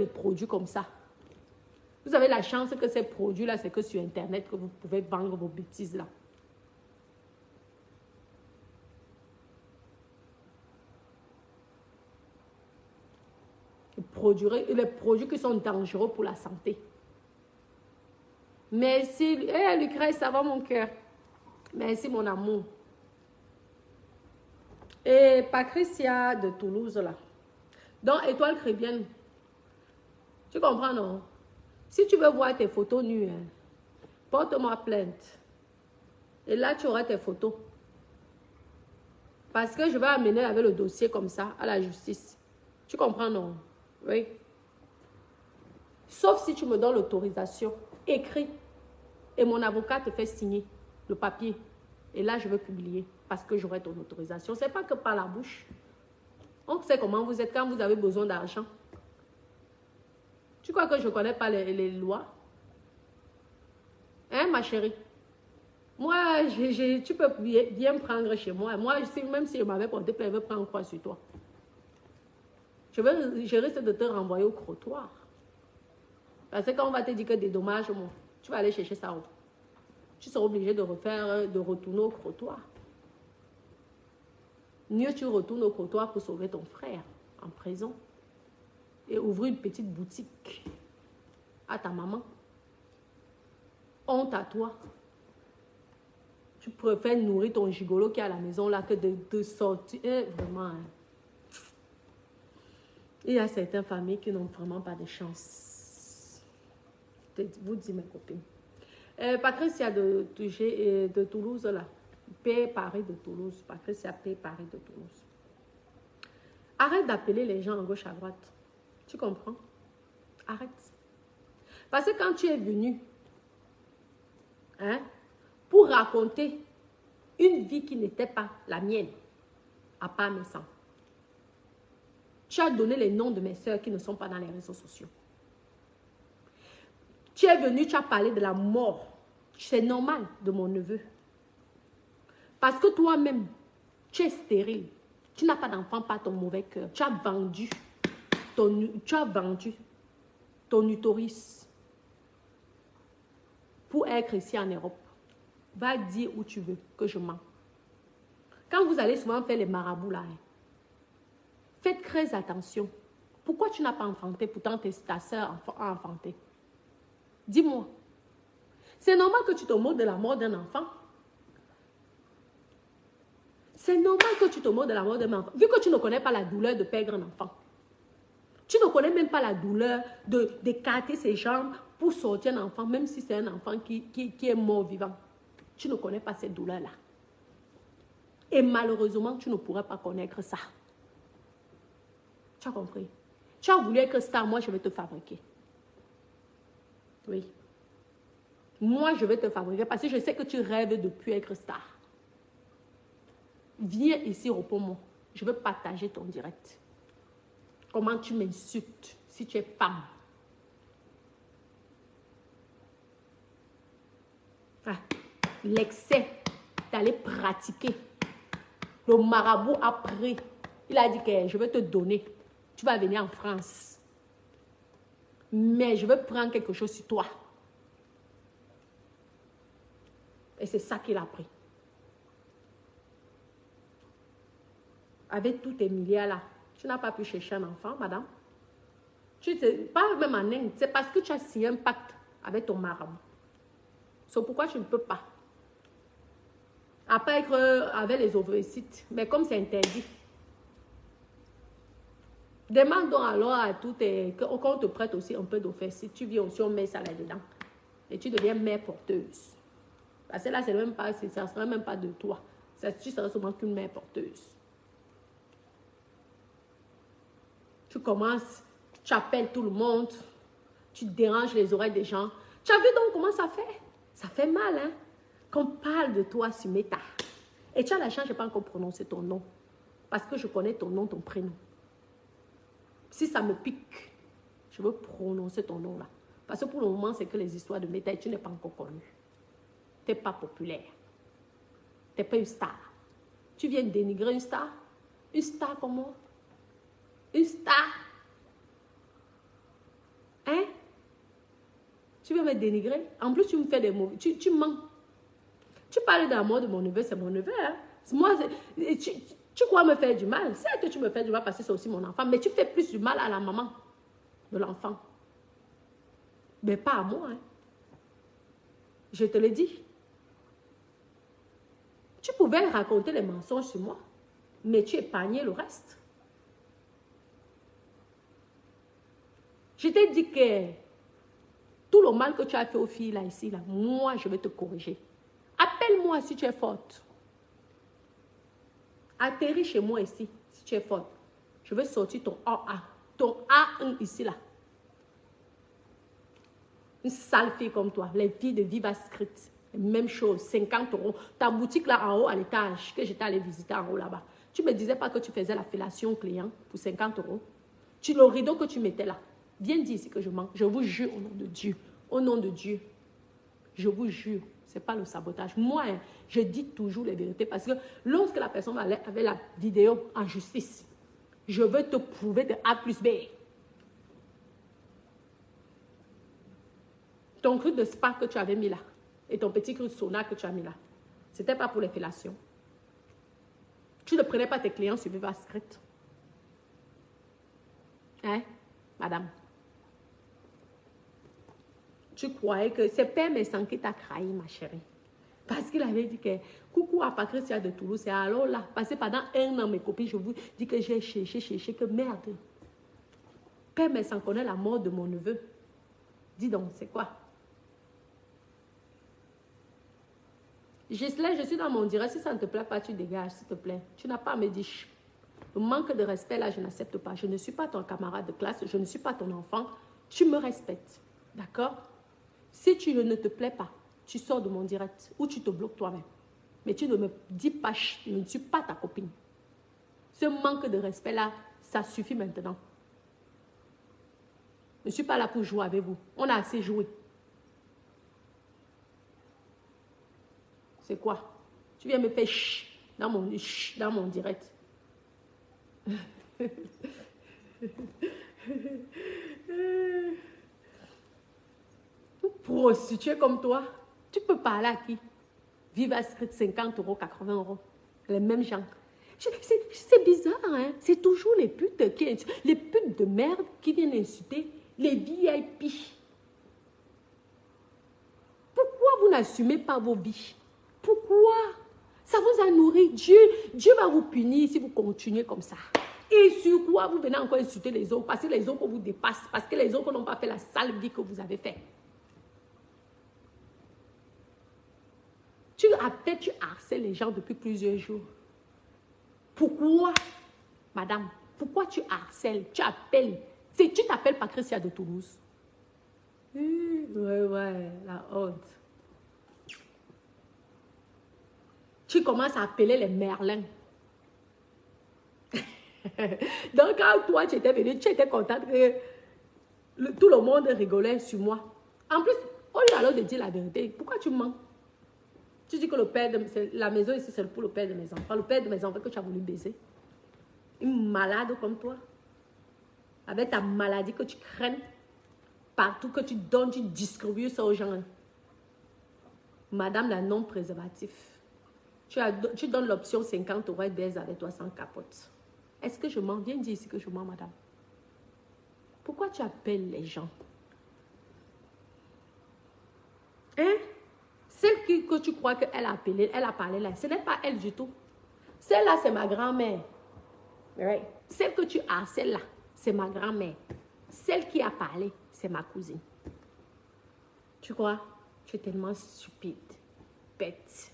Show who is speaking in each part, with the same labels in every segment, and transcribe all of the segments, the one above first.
Speaker 1: des produits comme ça. Vous avez la chance que ces produits-là, c'est que sur Internet que vous pouvez vendre vos bêtises là. Les produits qui sont dangereux pour la santé. Merci. Lucrèce, ça va mon cœur. Merci mon amour. Et Patricia de Toulouse là. Donc, Étoile Chrétienne. Tu comprends, non? Si tu veux voir tes photos nues, hein, porte-moi plainte. Et là, tu auras tes photos. Parce que je vais amener avec le dossier comme ça à la justice. Tu comprends, non? Oui. Sauf si tu me donnes l'autorisation. Écrit. Et mon avocat te fait signer le papier. Et là, je vais publier. Parce que j'aurai ton autorisation. Ce n'est pas que par la bouche. On sait comment vous êtes quand vous avez besoin d'argent. Tu crois que je ne connais pas les lois? Hein, ma chérie? Moi, tu peux bien prendre chez moi. Moi, même si je m'avais porté plainte, je vais prendre quoi sur toi? Je risque de te renvoyer au crottoir. Parce que quand on va te dire que des dommages, tu vas aller chercher ça. Tu seras obligé de retourner au crottoir. Mieux tu retournes au crottoir pour sauver ton frère en prison. Et ouvrir une petite boutique à ta maman. Honte à toi. Tu préfères nourrir ton gigolo qui est à la maison là que de sortir. Vraiment. Hein. Il y a certaines familles qui n'ont vraiment pas de chance. Vous dites mes copines. Patricia de Toulouse là. P. Paris de Toulouse. Patricia P. Paris de Toulouse. Arrête d'appeler les gens à gauche à droite. Tu comprends? Arrête. Parce que quand tu es venu, hein, pour raconter une vie qui n'était pas la mienne, à part mes sangs, tu as donné les noms de mes soeurs qui ne sont pas dans les réseaux sociaux. Tu es venu, tu as parlé de la mort. C'est normal de mon neveu. Parce que toi-même, tu es stérile. Tu n'as pas d'enfant par ton mauvais cœur. Tu as vendu ton utérus pour être ici en Europe. Va dire où tu veux que je mens. Quand vous allez souvent faire les marabouts là, faites très attention. Pourquoi tu n'as pas enfanté? Pourtant, ta soeur a enfanté. Dis-moi. C'est normal que tu te moques de la mort d'un enfant. C'est normal que tu te moques de la mort d'un enfant. Vu que tu ne connais pas la douleur de perdre un enfant. Tu ne connais même pas la douleur d'écarter ses jambes pour sortir un enfant, même si c'est un enfant qui est mort vivant. Tu ne connais pas cette douleur-là. Et malheureusement, tu ne pourras pas connaître ça. Tu as compris? Tu as voulu être star, moi je vais te fabriquer. Oui. Moi je vais te fabriquer parce que je sais que tu rêves de plus être star. Viens ici au poumon. Je veux partager ton direct. Comment tu m'insultes si tu es femme. Ah, l'excès d'aller pratiquer. Le marabout a pris. Il a dit que je vais te donner. Tu vas venir en France. Mais je vais prendre quelque chose sur toi. Et c'est ça qu'il a pris. Avec tous tes milliards là, tu n'as pas pu chercher un enfant, madame. Pas même en Inde, c'est parce que tu as signé un pacte avec ton marabout. C'est pourquoi tu ne peux pas. Après être avec les ovocytes, mais comme c'est interdit. Demande donc alors à tout qu'on te prête aussi un peu d'ovocytes. Tu viens aussi, on met ça là-dedans. Et tu deviens mère porteuse. Parce que là, ça ne serait même pas de toi. Tu serais seulement qu'une mère porteuse. Tu commences, tu appelles tout le monde, tu déranges les oreilles des gens. Tu as vu donc comment ça fait? Ça fait mal, hein? Qu'on parle de toi sur Meta. Et tu as la chance, je n'ai pas encore prononcé ton nom. Parce que je connais ton nom, ton prénom. Si ça me pique, je veux prononcer ton nom là. Parce que pour le moment, c'est que les histoires de Meta et tu n'es pas encore connu. Tu n'es pas populaire. Tu n'es pas une star. Tu viens dénigrer une star? Une star comme moi? Une star? Tu veux me dénigrer? En plus, tu me fais des mauvais... Tu mens. Tu parles de la mort de mon neveu, c'est mon neveu. Hein? Moi, tu crois me faire du mal. C'est que tu me fais du mal parce que c'est aussi mon enfant. Mais tu fais plus du mal à la maman de l'enfant. Mais pas à moi. Hein? Je te le dis. Tu pouvais raconter les mensonges sur moi. Mais tu épargnais le reste. Je t'ai dit que tout le mal que tu as fait aux filles là, ici, là, moi, je vais te corriger. Appelle-moi si tu es forte. Atterris chez moi ici, si tu es forte. Je vais sortir ton A1. Ton A1 ici, là. Une sale fille comme toi. Les filles de Viva Script. Même chose, 50 €. Ta boutique là en haut à l'étage, que j'étais allée visiter en haut là-bas. Tu ne me disais pas que tu faisais la fellation client pour 50 €. Le rideau que tu mettais là. Viens dire ici que je mens. Je vous jure au nom de Dieu. Au nom de Dieu. Je vous jure. Ce n'est pas le sabotage. Moi, hein, je dis toujours les vérités parce que lorsque la personne avait la vidéo en justice, je veux te prouver de A plus B. Ton cru de spa que tu avais mis là et ton petit cru de sauna que tu as mis là, ce n'était pas pour les fellations. Tu ne prenais pas tes clients sur Viva Script. Hein, madame? Tu croyais que c'est Père Messan qui t'a trahi, ma chérie. Parce qu'il avait dit que coucou à Patricia de Toulouse. Et alors là, parce que pendant 1 an, mes copines, je vous dis que j'ai cherché, que merde. Père Messan connaît la mort de mon neveu. Dis donc, c'est quoi? Gisèle, je suis dans mon direct. Si ça ne te plaît pas, tu dégages, s'il te plaît. Tu n'as pas à me dire. Le manque de respect, là, je n'accepte pas. Je ne suis pas ton camarade de classe. Je ne suis pas ton enfant. Tu me respectes. D'accord? Si tu ne te plais pas, tu sors de mon direct ou tu te bloques toi-même. Mais tu ne me dis pas, je ne suis pas ta copine. Ce manque de respect-là, ça suffit maintenant. Je ne suis pas là pour jouer avec vous. On a assez joué. C'est quoi? Tu viens me faire chut dans mon direct. Prostituée comme toi, tu peux parler à qui? Viva Script 50 €, 80 €. Les mêmes gens. C'est bizarre, hein? C'est toujours les putes les putes de merde qui viennent insulter les VIP. Pourquoi vous n'assumez pas vos vies? Pourquoi? Ça vous a nourri. Dieu va vous punir si vous continuez comme ça. Et sur quoi vous venez encore insulter les autres? Parce que les autres vous dépassent. Parce que les autres n'ont pas fait la sale vie que vous avez fait. Tu harcèles les gens depuis plusieurs jours. Pourquoi, madame? Pourquoi tu harcèles? Tu appelles. Tu t'appelles Patricia de Toulouse. Ouais, la honte. Tu commences à appeler les Merlins. Donc, quand toi, tu étais venu, tu étais contente que tout le monde rigolait sur moi. En plus, au lieu alors de dire la vérité, pourquoi tu mens? Tu dis que le père de la maison ici, c'est pour le père de mes enfants. Le père de mes enfants que tu as voulu baiser. Une malade comme toi. Avec ta maladie que tu crains. Partout que tu donnes, tu distribues ça aux gens. Madame la non-préservatif. Tu donnes l'option 50 € et baise avec toi sans capote. Est-ce que je mens? Viens dire ici que je mens, madame. Pourquoi tu appelles les gens? Hein? Celle que tu crois qu'elle a appelée, elle a parlé là, ce n'est pas elle du tout. Celle-là, c'est ma grand-mère. Right? Celle que tu as, celle-là, c'est ma grand-mère. Celle qui a parlé, c'est ma cousine. Tu crois? Tu es tellement stupide, bête.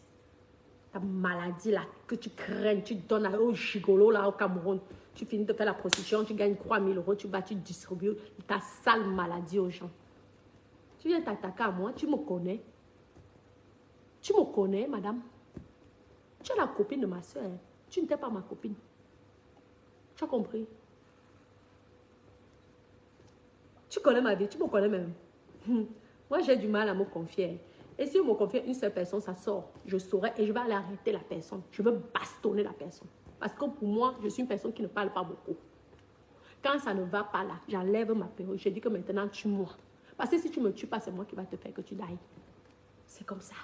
Speaker 1: Ta maladie là, que tu crains, tu donnes au gigolo là au Cameroun. Tu finis de faire la prostitution, tu gagnes 3 000 €, tu vas, tu distribues ta sale maladie aux gens. Tu viens t'attaquer à moi, tu me connais. Tu me connais, madame. Tu es la copine de ma soeur. Hein. Tu n'étais pas ma copine. Tu as compris? Tu connais ma vie, tu me connais même. Moi, j'ai du mal à me confier. Et si je me confie à une seule personne, ça sort. Je saurai et je vais aller arrêter la personne. Je veux bastonner la personne. Parce que pour moi, je suis une personne qui ne parle pas beaucoup. Quand ça ne va pas là, j'enlève ma perruque. Je dis que maintenant, tue-moi. Parce que si tu ne me tues pas, c'est moi qui va te faire que tu dailles. C'est comme ça.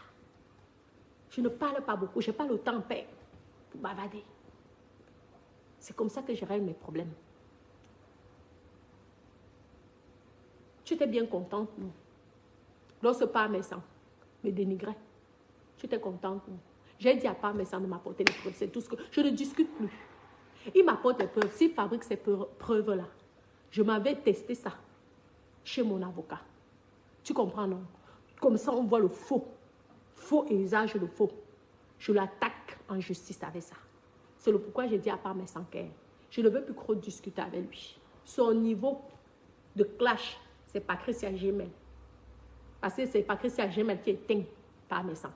Speaker 1: Je ne parle pas beaucoup. Je n'ai pas le temps, père, pour bavader. C'est comme ça que je règle mes problèmes. Tu étais bien contente, non? Lorsque Parmesan me dénigrait, tu étais contente, non? J'ai dit à Parmesan de m'apporter les preuves. C'est tout ce que... Je ne discute plus. Il m'apporte les preuves. S'il fabrique ces preuves-là, je m'avais testé ça chez mon avocat. Tu comprends, non? Comme ça, on voit le faux. Faux et usage de faux. Je l'attaque en justice avec ça. C'est le pourquoi j'ai dit à part mes sancaires. Je ne veux plus trop discuter avec lui. Son niveau de clash, c'est pas Christian Gemel. Parce que c'est pas Christian Gemel qui est éteint par mes sangs.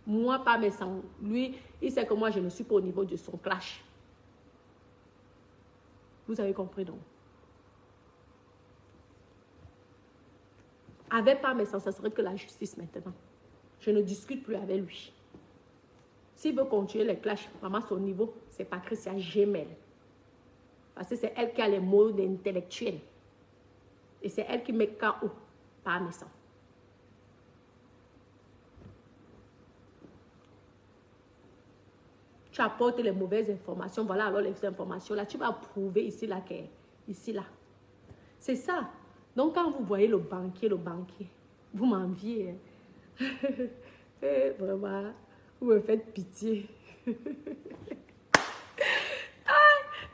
Speaker 1: Moi, par mes sangs, lui, il sait que moi, je ne suis pas au niveau de son clash. Vous avez compris, donc? Avec pas mes sangs, ça serait que la justice maintenant. Je ne discute plus avec lui. S'il veut continuer les clashs, vraiment son niveau, c'est pas Christian Gemel. Parce que c'est elle qui a les mots d'intellectuel. Et c'est elle qui met KO par mes sangs. Tu apportes les mauvaises informations. Voilà alors les informations là. Tu vas prouver ici là qu'elle ici là. C'est ça. Donc quand vous voyez le banquier, vous m'enviez. Vraiment, vous me faites pitié. Donc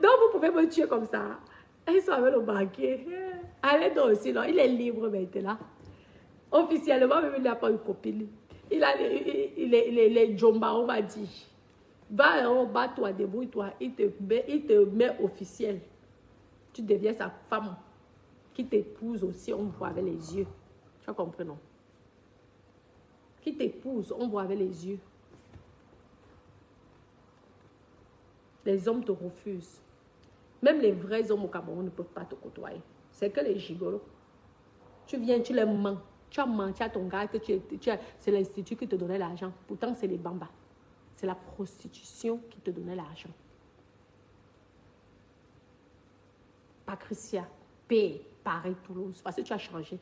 Speaker 1: vous pouvez me tuer comme ça. Ils sont avec le banquier. Allez donc aussi, non? Il est libre maintenant. Officiellement, même il n'a pas une copine. Il a les Jomba, on va dire. Va en bas, toi, débrouille-toi. Il te met officiel. Tu deviens sa femme qui t'épouse aussi, on voit avec les yeux. Tu as compris, non? Qui t'épouse, on voit avec les yeux. Les hommes te refusent. Même les vrais hommes au Cameroun ne peuvent pas te côtoyer. C'est que les gigolos. Tu viens, tu les mens. Tu as menti à ton gars que c'est l'institut qui te donnait l'argent. Pourtant, c'est les bambas. C'est la prostitution qui te donnait l'argent. Patricia, P, Paris, Toulouse. Parce que tu as changé.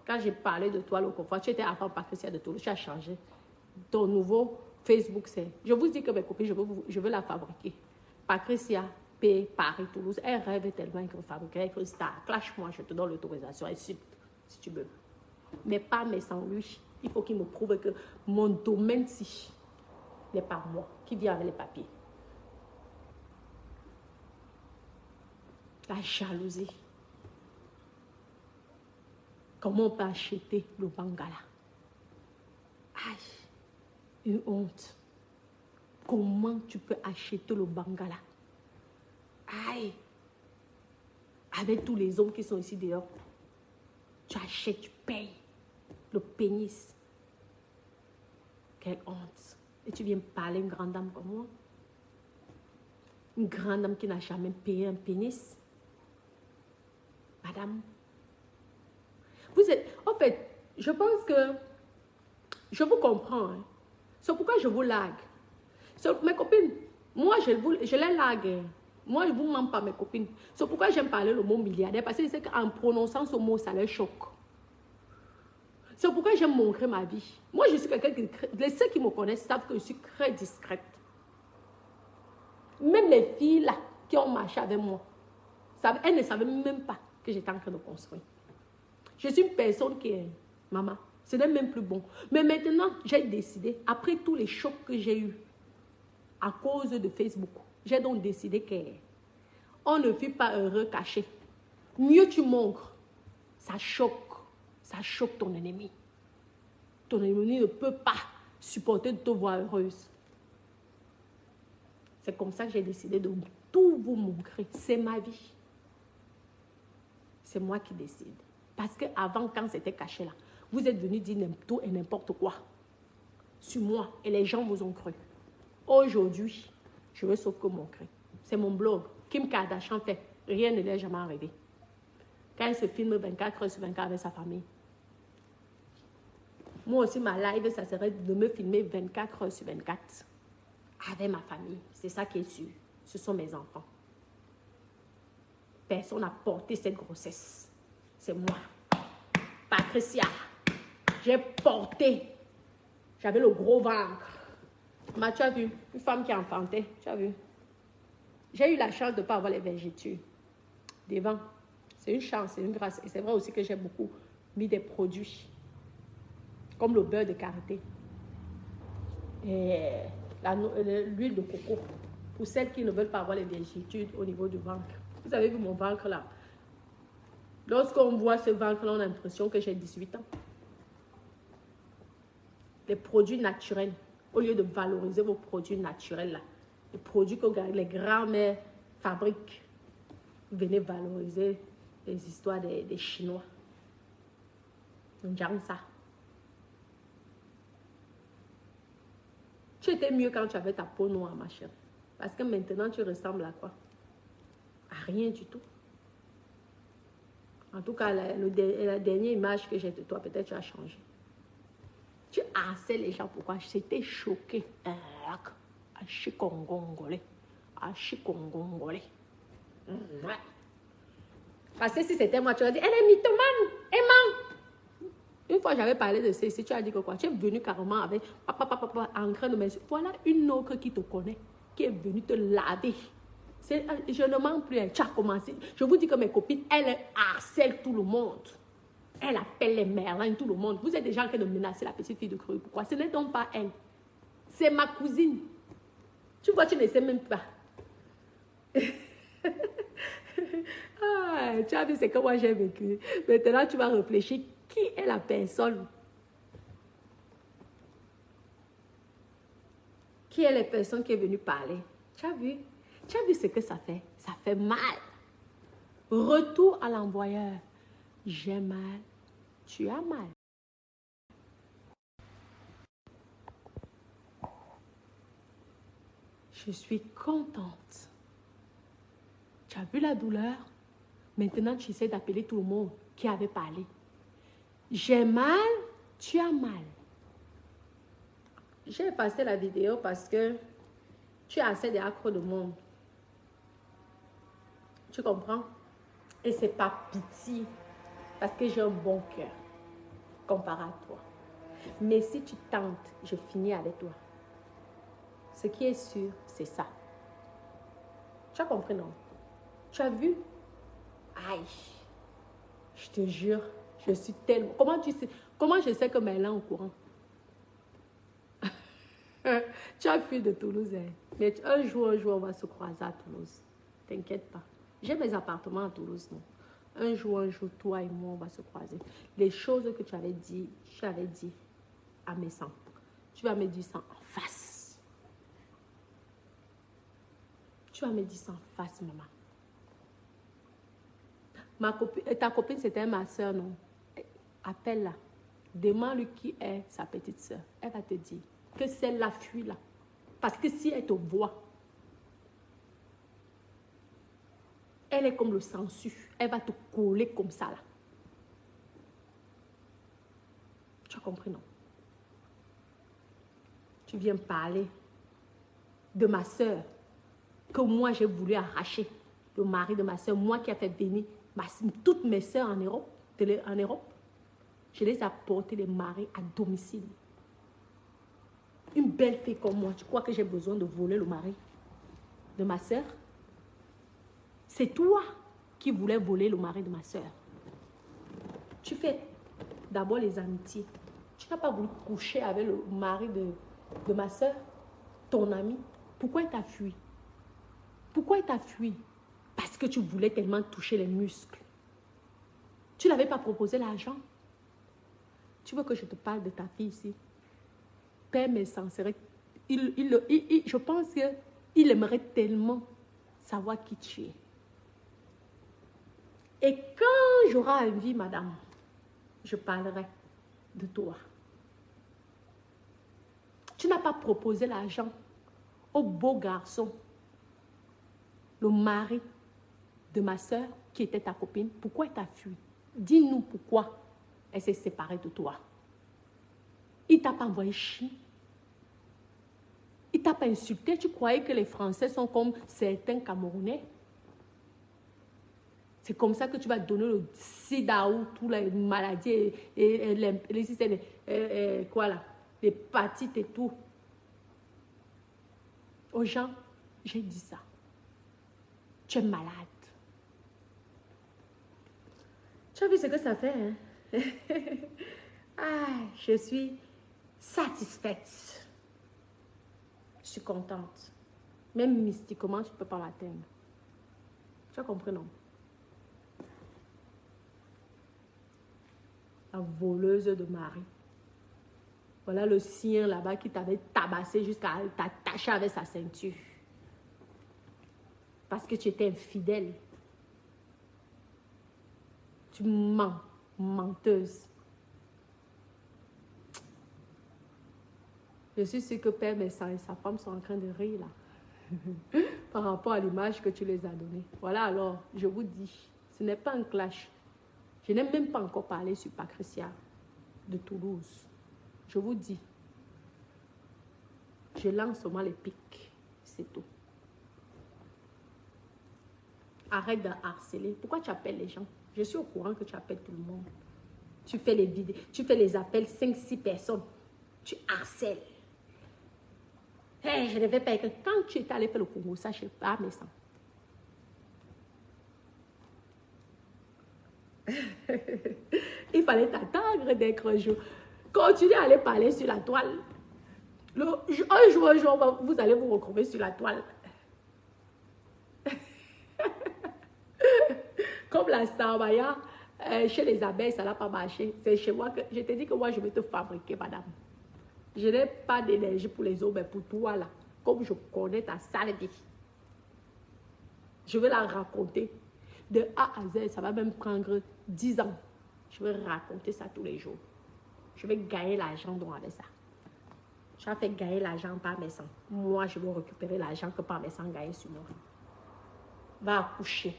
Speaker 1: Quand j'ai parlé de toi l'autre fois, tu étais avant Patricia de Toulouse. Tu as changé. Ton nouveau Facebook, c'est... Je vous dis que mes copines, je veux la fabriquer. Patricia, P, Paris, Toulouse. Elle rêve tellement qu'elle fabriquerait avec une star. Clash-moi, je te donne l'autorisation. Si tu veux. Mais pas mes sandwichs. Il faut qu'il me prouve que mon domaine-ci n'est pas moi qui vient avec les papiers. La jalousie. Comment on peut acheter le Bangala? Aïe, une honte. Comment tu peux acheter le Bangala? Aïe, avec tous les hommes qui sont ici dehors. Tu achètes, tu payes le pénis. Quelle honte. Et tu viens parler à une grande dame comme moi? Une grande dame qui n'a jamais payé un pénis? Madame, vous êtes... En fait, je pense que je vous comprends. Hein. C'est pourquoi je vous largue. Mes copines, moi, je les largue. Moi, je ne vous mens pas, mes copines. C'est pourquoi j'aime parler le mot milliardaire. Parce que je sais qu'en prononçant ce mot, ça les choque. C'est pourquoi j'aime montrer ma vie. Moi, je suis quelqu'un qui... Ceux qui me connaissent savent que je suis très discrète. Même les filles là, qui ont marché avec moi, elles ne savaient même pas que j'étais en train de construire. Je suis une personne qui est... Maman, ce n'est même plus bon. Mais maintenant, j'ai décidé, après tous les chocs que j'ai eus, à cause de Facebook, j'ai donc décidé qu'on ne vit pas heureux caché. Mieux tu montres, ça choque ton ennemi. Ton ennemi ne peut pas supporter de te voir heureuse. C'est comme ça que j'ai décidé de tout vous montrer. C'est ma vie. C'est moi qui décide. Parce qu'avant, quand c'était caché là, vous êtes venus dire tout et n'importe quoi sur moi et les gens vous ont cru. Aujourd'hui, je veux sauver mon cri. C'est mon blog. Kim Kardashian fait. Rien ne l'est jamais arrivé. Quand elle se filme 24 heures sur 24 avec sa famille. Moi aussi, ma live, ça serait de me filmer 24 heures sur 24 avec ma famille. C'est ça qui est sûr. Ce sont mes enfants. Personne n'a porté cette grossesse. C'est moi. Patricia, j'ai porté. J'avais le gros ventre. Mais tu as vu, une femme qui enfantait, tu as vu. J'ai eu la chance de ne pas avoir les vergetures devant. C'est une chance, c'est une grâce. Et c'est vrai aussi que j'ai beaucoup mis des produits, comme le beurre de karité et l'huile de coco, pour celles qui ne veulent pas avoir les vergetures au niveau du ventre. Vous avez vu mon ventre là? Lorsqu'on voit ce ventre-là, on a l'impression que j'ai 18 ans. Les produits naturels, au lieu de valoriser vos produits naturels là, les produits que les grands-mères fabriquent, venez valoriser les histoires des Chinois. J'aime ça. Tu étais mieux quand tu avais ta peau noire, ma chérie. Parce que maintenant, tu ressembles à quoi? À rien du tout. En tout cas, la dernière image que j'ai de toi, peut-être tu as changé. Tu harcèles les gens. Pourquoi? J'étais choquée. Parce que si c'était moi, tu aurais dit, elle est mythomane, elle ment. Une fois, j'avais parlé de ça ici, tu as dit que quoi? Tu es venu carrément avec en train de m'insulter. Voilà une autre qui te connaît, qui est venue te laver. Je ne mens plus, tu as commencé. Je vous dis que mes copines, elles harcèlent tout le monde. Elle appelle les Merlin, tout le monde. Vous êtes déjà en train de menacer la petite fille de Creux. Pourquoi? Ce n'est donc pas elle. C'est ma cousine. Tu vois, tu ne sais même pas. Ah, tu as vu ce que moi j'ai vécu. Maintenant, tu vas réfléchir. Qui est la personne? Qui est la personne qui est venue parler? Tu as vu? Tu as vu ce que ça fait? Ça fait mal. Retour à l'envoyeur. J'ai mal. Tu as mal. Je suis contente. Tu as vu la douleur? Maintenant, tu essaies d'appeler tout le monde qui avait parlé. J'ai mal, tu as mal. J'ai passé la vidéo parce que tu as assez d'accro de monde. Tu comprends? Et c'est pas pitié. Parce que j'ai un bon cœur comparé à toi. Mais si tu tentes, je finis avec toi. Ce qui est sûr, c'est ça. Tu as compris, non? Tu as vu? Aïe, je te jure, je suis tellement... Comment je sais que Merlin est au courant? Tu as fui de Toulouse, hein? Mais un jour, on va se croiser à Toulouse. T'inquiète pas. J'ai mes appartements à Toulouse, non? Un jour, toi et moi, on va se croiser. Les choses que tu avais dit à mes sangs. Tu vas me dire ça en face. Tu vas me dire ça en face, maman. Ta copine, c'était ma soeur, non? Appelle-la. Demande-lui qui est sa petite soeur. Elle va te dire que celle-là fuit là. Parce que si elle te voit, elle est comme le sangsue. Elle va te coller comme ça là. Tu as compris, non? Tu viens parler de ma soeur que moi j'ai voulu arracher. Le mari de ma soeur, moi qui a fait venir toutes mes soeurs en Europe, je les ai apporté les maris à domicile. Une belle fille comme moi, tu crois que j'ai besoin de voler le mari de ma soeur? C'est toi qui voulais voler le mari de ma soeur. Tu fais d'abord les amitiés. Tu n'as pas voulu coucher avec le mari de ma soeur, ton ami. Pourquoi il t'a fui? Pourquoi il t'a fui? Parce que tu voulais tellement toucher les muscles. Tu n'avais pas proposé l'argent. Tu veux que je te parle de ta fille ici? Père mes sincères, je pense qu'il aimerait tellement savoir qui tu es. Et quand j'aurai envie, madame, je parlerai de toi. Tu n'as pas proposé l'argent au beau garçon, le mari de ma soeur qui était ta copine. Pourquoi elle t'a fui? Dis-nous pourquoi elle s'est séparée de toi. Il t'a pas envoyé chier. Il t'a pas insulté. Tu croyais que les Français sont comme certains Camerounais? C'est comme ça que tu vas donner le sida ou toutes les maladies et les systèmes, quoi là, les hépatites et tout. Aux gens, j'ai dit ça. Tu es malade. Tu as vu ce que ça fait, hein? Ah, je suis satisfaite. Je suis contente. Même mystiquement, tu ne peux pas m'atteindre. Tu as compris, non? La voleuse de mari. Voilà le sien là-bas qui t'avait tabassé jusqu'à t'attacher avec sa ceinture. Parce que tu étais infidèle. Tu mens, menteuse. Je suis sûre que Père Messant et sa femme sont en train de rire là. Par rapport à l'image que tu les as donnée. Voilà, alors, je vous dis, ce n'est pas un clash. Je n'ai même pas encore parlé sur Patricia de Toulouse. Je vous dis, je lance seulement les pics. C'est tout. Arrête de harceler. Pourquoi tu appelles les gens? Je suis au courant que tu appelles tout le monde. Tu fais les vidéos, tu fais les appels 5-6 personnes. Tu harcèles. Hey, je ne vais pas écrire. Quand tu étais allé faire le Congo, ça, je ne sais pas, mais ça. Il fallait t'attendre d'être un jour. Continue à aller parler sur la toile. Un jour, vous allez vous retrouver sur la toile. Comme la Sambaya, chez les abeilles, ça n'a pas marché. C'est chez moi que je te dis que moi, je vais te fabriquer, madame. Je n'ai pas d'énergie pour les autres, mais pour toi, là, comme je connais ta sale vie, je vais la raconter. De A à Z, ça va même prendre 10 ans. Je vais raconter ça tous les jours. Je vais gagner l'argent donc avec ça. Tu vas faire gagner l'argent par mes sangs. Moi, je vais récupérer l'argent que par mes sangs gagner sur moi. Va accoucher.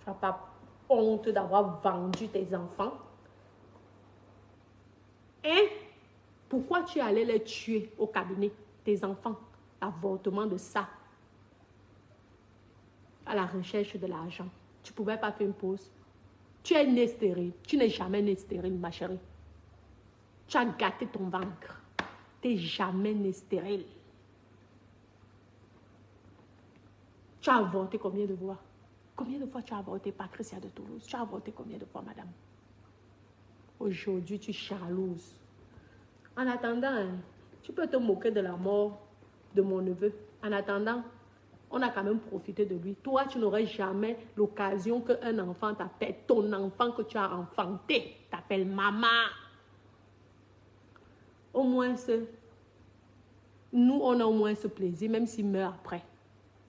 Speaker 1: Tu n'as pas honte d'avoir vendu tes enfants. Hein? Pourquoi tu allais les tuer au cabinet, tes enfants? L'avortement de ça. À la recherche de l'argent. Tu ne pouvais pas faire une pause. Tu es née stérile. Tu n'es jamais née stérile, ma chérie. Tu as gâté ton ventre. Tu n'es jamais née stérile. Tu as avorté combien de fois? Combien de fois tu as avorté, Patricia de Toulouse? Tu as avorté combien de fois, madame? Aujourd'hui, tu jalouses. En attendant, hein, tu peux te moquer de la mort de mon neveu. En attendant, on a quand même profité de lui. Toi, tu n'aurais jamais l'occasion qu'un enfant t'appelle, ton enfant que tu as enfanté, t'appelle maman. Au moins, nous, on a au moins ce plaisir, même s'il meurt après.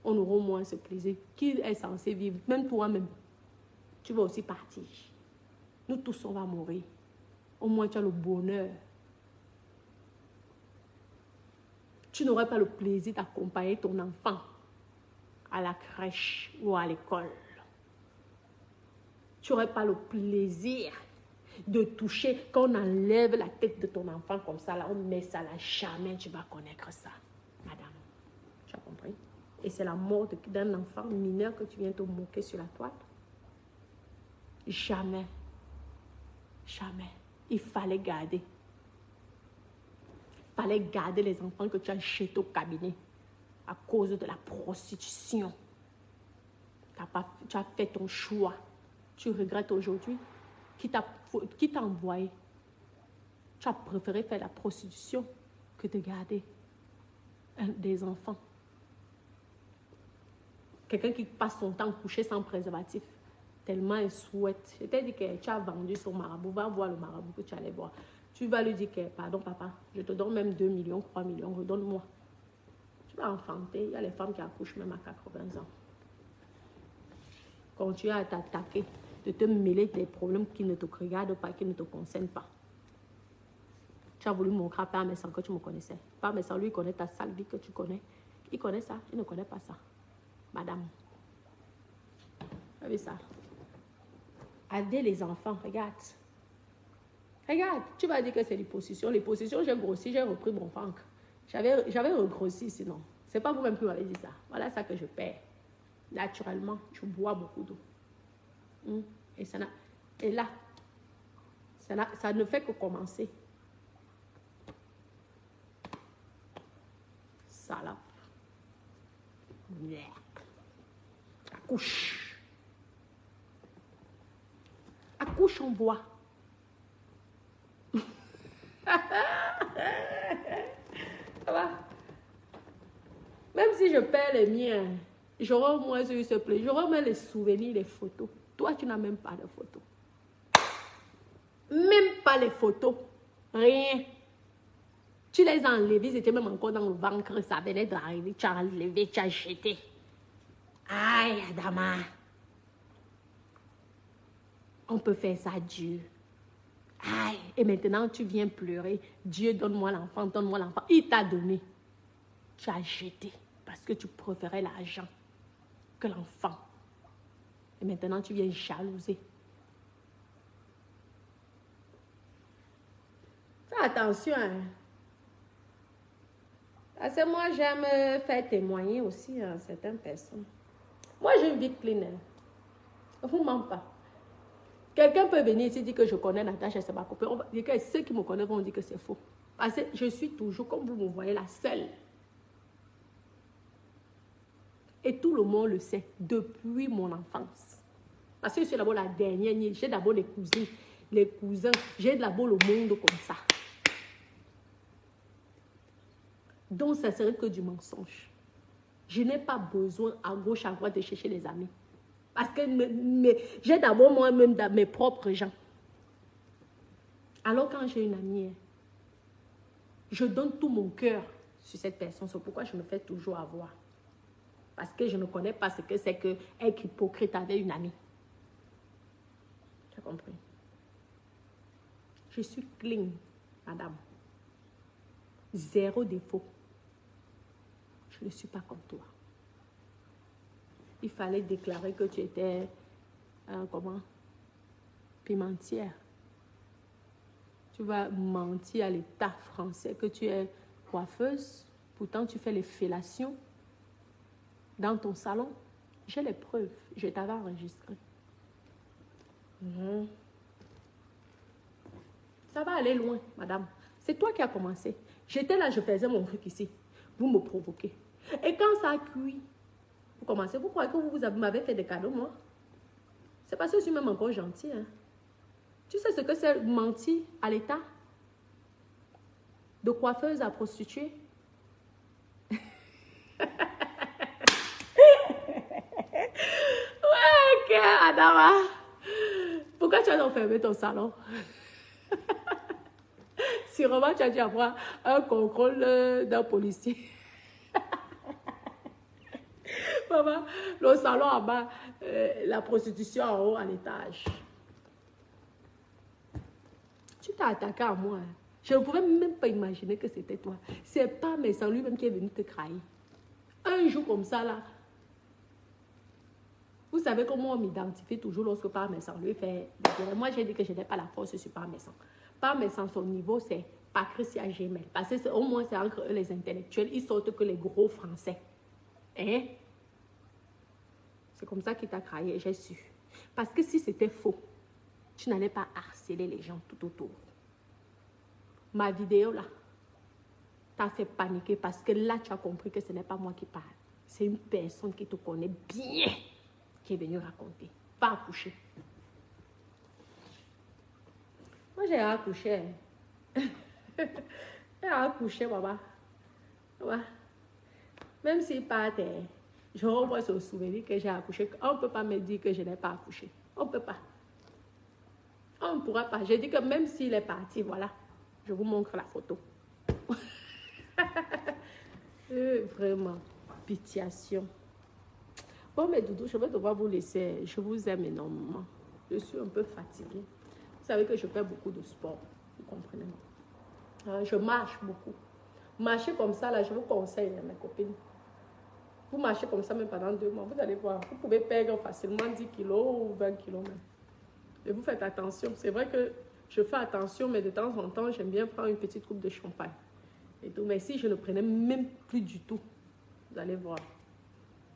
Speaker 1: On aura au moins ce plaisir. Qui est censé vivre? Même toi-même, tu vas aussi partir. Nous tous, on va mourir. Au moins, tu as le bonheur. Tu n'aurais pas le plaisir d'accompagner ton enfant à la crèche ou à l'école. Tu n'aurais pas le plaisir de toucher, quand on enlève la tête de ton enfant comme ça, là, on met ça là, jamais tu vas connaître ça, madame. Tu as compris? Et c'est la mort d'un enfant mineur que tu viens te moquer sur la toile. Jamais. Jamais. Il fallait garder. Il fallait garder les enfants que tu as jetés au cabinet à cause de la prostitution. Tu as fait ton choix. Tu regrettes aujourd'hui. Qui t'a envoyé? Tu as préféré faire la prostitution que de garder des enfants. Quelqu'un qui passe son temps couché sans préservatif. Tellement il souhaite. Je t'ai dit que tu as vendu son marabout. Va voir le marabout que tu allais voir. Tu vas lui dire que, pardon papa, je te donne même 2 millions, 3 millions, redonne-moi. Tu vas enfanter. Il y a les femmes qui accouchent même à 80 ans. Continue à t'attaquer, de te mêler des problèmes qui ne te regardent pas, qui ne te concernent pas. Tu as voulu montrer à Père Messant que tu me connaissais. Père Messant, lui, il connaît ta sale vie que tu connais. Il connaît ça, il ne connaît pas ça. Madame. Vous avez ça? Aidez les enfants, regarde. Regarde, tu vas dire que c'est l'hyposition. L'hyposition, j'ai grossi, j'ai repris mon ventre. J'avais regrossi sinon. C'est pas vous-même qui m'avez dit ça. Voilà ça que je perds. naturellement, tu bois beaucoup d'eau. Et, et là, ça ne fait que commencer. Salope. Accouche. Accouche, on boit. Ça va? Même si je perds les miens, j'aurai au moins eu ce plaisir. J'aurai même les souvenirs, les photos. Toi, tu n'as même pas de photos. Même pas les photos. Rien. Tu les as enlevés, ils étaient même encore dans le ventre. Ça venait d'arriver. Tu as enlevé, tu as jeté. Aïe, Adama. On peut faire ça, Dieu. Aïe. Et maintenant, tu viens pleurer. Dieu, donne-moi l'enfant, donne-moi l'enfant. Il t'a donné. Tu as jeté parce que tu préférais l'argent que l'enfant. Et maintenant, tu viens jalouser. Fais attention. Hein. Parce que moi, j'aime faire témoigner aussi à certaines personnes. Moi, j'ai une vie clean. Hein. Je ne vous mens pas. Quelqu'un peut venir ici dire que je connais Natacha, c'est ma copine. On va dire que ceux qui me connaissent vont dire que c'est faux. Parce que je suis toujours, comme vous me voyez, la seule. Et tout le monde le sait depuis mon enfance. Parce que je suis d'abord la dernière. J'ai d'abord les cousines, les cousins. J'ai d'abord le monde comme ça. Donc, ça serait que du mensonge. Je n'ai pas besoin à gauche, à droite de chercher les amis. Parce que j'ai d'abord moi-même mes propres gens. Alors, quand j'ai une amie, je donne tout mon cœur sur cette personne. C'est pourquoi je me fais toujours avoir. Parce que je ne connais pas ce que c'est qu'être hypocrite avec une amie. Tu as compris? Je suis clean, madame. Zéro défaut. Je ne suis pas comme toi. Il fallait déclarer que tu étais, comment? Pimentière. Tu vas mentir à l'État français que tu es coiffeuse. Pourtant, tu fais les fellations dans ton salon. J'ai les preuves. Je t'avais enregistré. Ça va aller loin, madame. C'est toi qui as commencé. J'étais là, je faisais mon truc ici. Vous me provoquez. Et quand ça a cuit, vous commencez, vous croyez que vous m'avez fait des cadeaux, moi? C'est parce que je suis même encore gentille. Hein? Tu sais ce que c'est mentir à l'État? De coiffeuse à prostituée? Ouais, ok, Adama. Pourquoi tu as enfermé ton salon? Sûrement, tu as dû avoir un contrôle d'un policier. Maman, le salon en bas, la prostitution en haut, à l'étage. Tu t'as attaqué à moi. Hein. Je ne pouvais même pas imaginer que c'était toi. C'est pas mes sangs lui-même qui est venu te trahir. Un jour comme ça, là. Vous savez comment on m'identifie toujours lorsque par mes sangs lui fait. Moi, j'ai dit que je n'ai pas la force sur par mes sangs. Par mes sangs, son niveau, c'est Patricia Gmail. Parce que au moins, c'est entre eux les intellectuels. Ils sortent que les gros français. Hein? C'est comme ça qu'il t'a trahi, j'ai su. Parce que si c'était faux, tu n'allais pas harceler les gens tout autour. Ma vidéo là, t'a fait paniquer parce que là, tu as compris que ce n'est pas moi qui parle. C'est une personne qui te connaît bien qui est venue raconter. Pas accoucher. Moi, j'ai accouché. J'ai accouché, maman. Même s'il partait, je revois ce souvenir que j'ai accouché. On ne peut pas me dire que je n'ai pas accouché. On ne peut pas. On ne pourra pas. J'ai dit que même s'il est parti, voilà. Je vous montre la photo. Vraiment, pitiation. Bon, mes doudous, je vais devoir vous laisser. Je vous aime énormément. Je suis un peu fatiguée. Vous savez que je fais beaucoup de sport. Vous comprenez? Je marche beaucoup. Marcher comme ça, là, je vous conseille, mes copines. Vous marchez comme ça même pendant 2 mois. Vous allez voir. Vous pouvez perdre facilement 10 kilos ou 20 kilos même. Et vous faites attention. C'est vrai que je fais attention, mais de temps en temps, j'aime bien prendre une petite coupe de champagne. Et tout. Mais si je ne prenais même plus du tout, vous allez voir.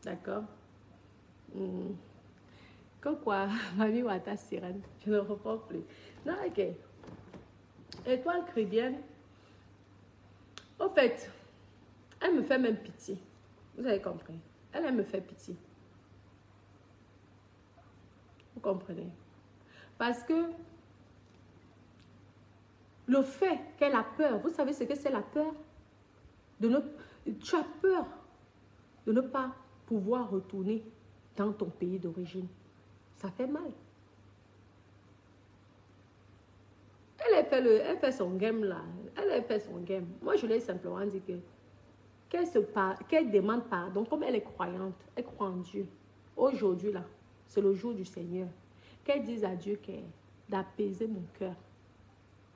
Speaker 1: D'accord? Hmm. Que quoi? Mamie Wata sirène. Je ne reprends plus. Non, ok. Étoile chrétienne. Au fait, elle me fait même pitié. Vous avez compris? Elle me fait pitié. Vous comprenez? Parce que le fait qu'elle a peur, vous savez ce que c'est la peur? Tu as peur de ne pas pouvoir retourner dans ton pays d'origine. Ça fait mal. Elle fait son game là. Elle fait son game. Moi, je lui ai simplement dit que qu'elle demande pardon. Comme elle est croyante, elle croit en Dieu. Aujourd'hui là, c'est le jour du Seigneur. Qu'elle dise à Dieu d'apaiser mon cœur.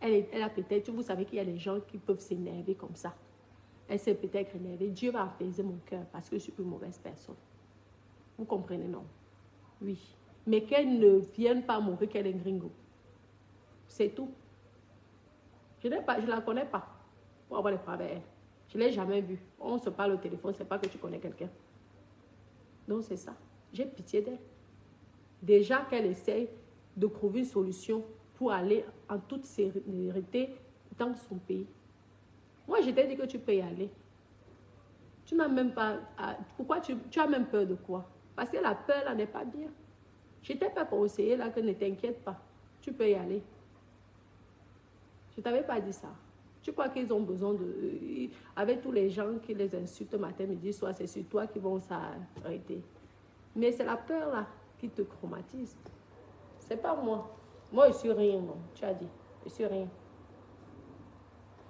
Speaker 1: Elle a peut-être, vous savez qu'il y a des gens qui peuvent s'énerver comme ça. Elle s'est peut-être énervée. Dieu va apaiser mon cœur parce que je suis une mauvaise personne. Vous comprenez, non? Oui. Mais qu'elle ne vienne pas montrer qu'elle est gringo. C'est tout. Je ne la connais pas pour avoir les problèmes avec elle. Je ne l'ai jamais vue. On se parle au téléphone, c'est pas que tu connais quelqu'un. Donc c'est ça. J'ai pitié d'elle. Déjà qu'elle essaye de trouver une solution pour aller en toute sérénité dans son pays. Moi, je t'ai dit que tu peux y aller. Tu n'as même pas... Pourquoi tu as même peur de quoi? Parce que la peur, là, n'est pas bien. Je t'ai pas conseillé, là, que ne t'inquiète pas. Tu peux y aller. Je ne t'avais pas dit ça. Tu crois qu'ils ont besoin de... Avec tous les gens qui les insultent matin, midi, soir, c'est sur toi qui vont s'arrêter. Mais c'est la peur, là, qui te traumatise. C'est pas moi. Moi, je suis rien, non. Tu as dit. Je suis rien.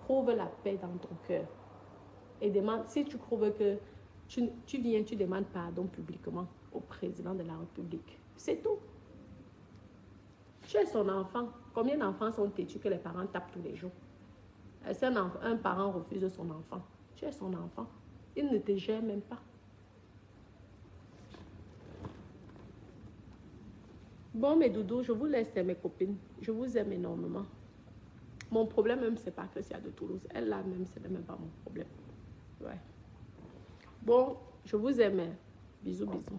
Speaker 1: Trouve la paix dans ton cœur. Et demande, si tu trouves que tu viens, tu demandes pardon publiquement au président de la République. C'est tout. Tu es son enfant. Combien d'enfants sont têtus que les parents tapent tous les jours? Si un parent refuse son enfant, tu es son enfant. Il ne te gère même pas. Bon, mes doudous, je vous laisse, mes copines. Je vous aime énormément. Mon problème même, c'est pas Chrissia de Toulouse. Elle là même, c'est même pas mon problème. Ouais. Bon, je vous aime. Bisous, bisous.